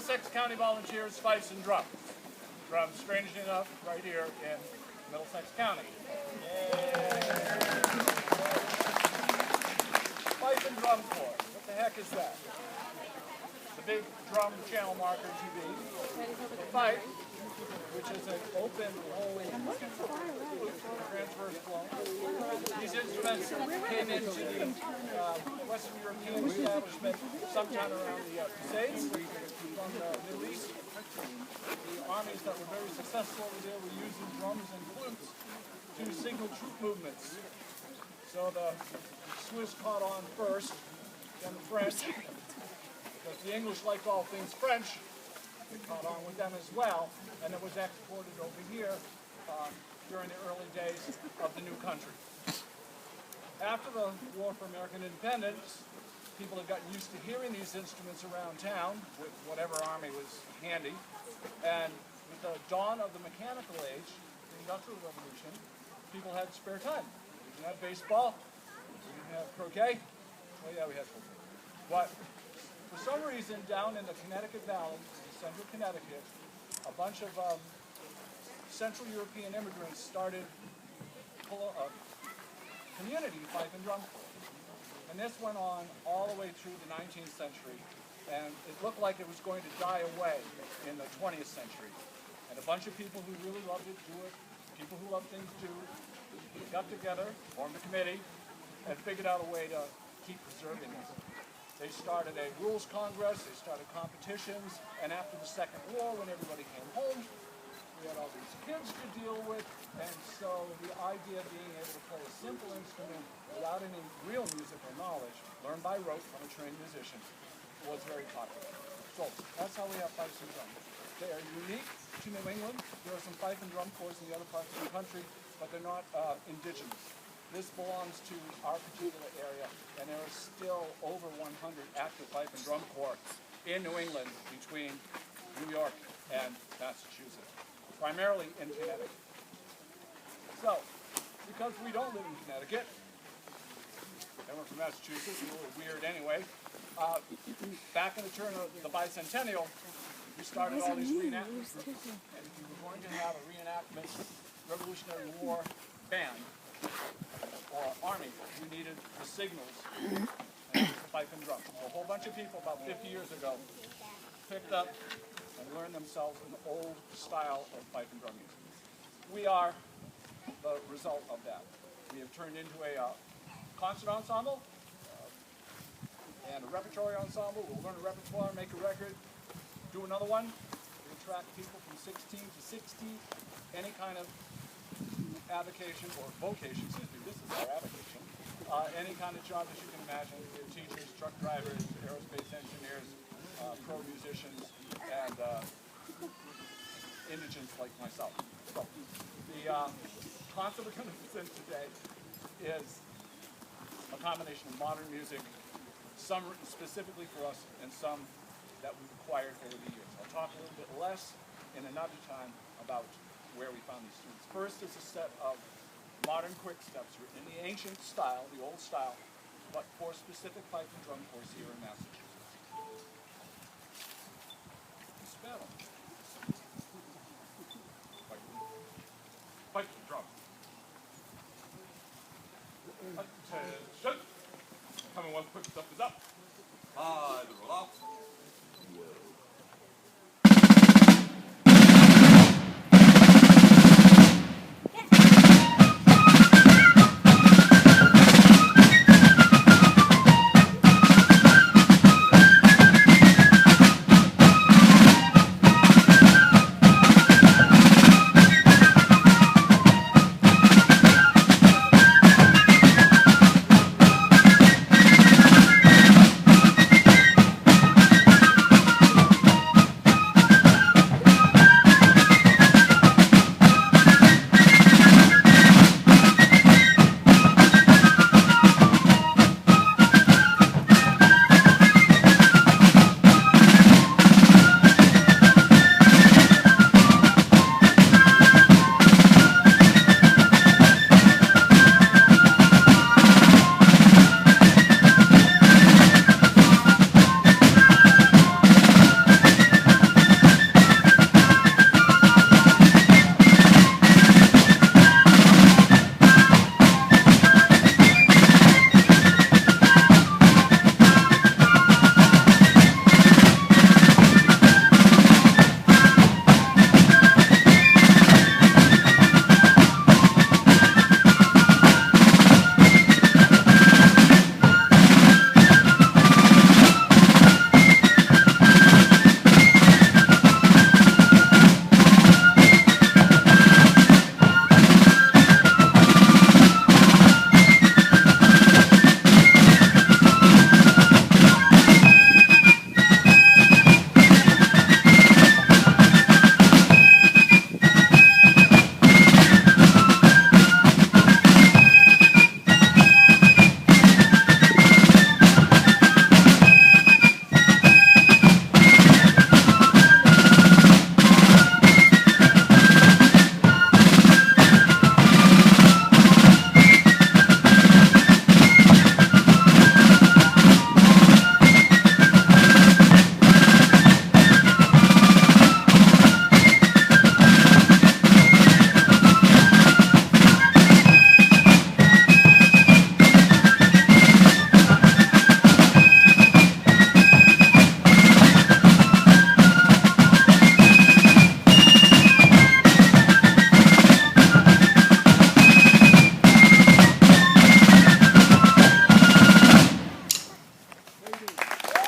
Middlesex County Volunteers, Fifes and Drums. Drums, strangely enough, right here in Middlesex County. Fife and Drum Corps. What the heck is that? The big drum channel marker TV. The fife, which is an open hole transverse flow. These instruments came into the Western European establishment sometime around the Crusades from the Middle East. The armies that were very successful over there were using drums and flutes to signal troop movements. So the Swiss caught on first, then the French. Because the English liked all things French, they caught on with them as well, and it was exported over here during the early days of the new country. After the War for American Independence, people had gotten used to hearing these instruments around town with whatever army was handy, and with the dawn of the mechanical age, the Industrial Revolution, people had spare time. We didn't have baseball, we didn't have croquet. Well, yeah, we had croquet. But for some reason, down in the Connecticut Valley, central Connecticut, a bunch of Central European immigrants started a community fife and drum corps. And this went on all the way through the 19th century, and it looked like it was going to die away in the 20th century. And a bunch of people who really loved it do it, people who love things do, got together, formed a committee, and figured out a way to keep preserving it. They started a rules congress, they started competitions, and after the Second War, when everybody came home, we had all these kids to deal with, and so the idea of being able to play a simple instrument without any real musical knowledge, learned by rote from a trained musician, was very popular. So that's how we have fifes and drums. They are unique to New England. There are some fife and drum corps in the other parts of the country, but they're not indigenous. This belongs to our particular area, and there are still over 100 active fife and drum corps in New England between New York and Massachusetts, primarily in Connecticut. So, because we don't live in Connecticut, and we're from Massachusetts, we're a little weird anyway, back in the turn of the bicentennial, we started all these reenactment groups, and if we were going to have a reenactment Revolutionary War band, or army, we needed the signals and the fife and drum. So a whole bunch of people about 50 years ago picked up and learned themselves an old style of fife and drum music. We are the result of that. We have turned into a concert ensemble and a repertory ensemble. We'll learn a repertoire, make a record, do another one. We attract people from 16 to 60, any kind of avocation or vocation, excuse me, this is our avocation, any kind of job that you can imagine. We have teachers, truck drivers, aerospace engineers, pro musicians, and indigents like myself. So the concert we're going to present today is a combination of modern music, some specifically for us and some that we've acquired over the years. I'll talk a little bit less in another time about where we found these tunes. First is a set of modern quick steps written in the ancient style, the old style, but for specific fife and drum corps here in Massachusetts.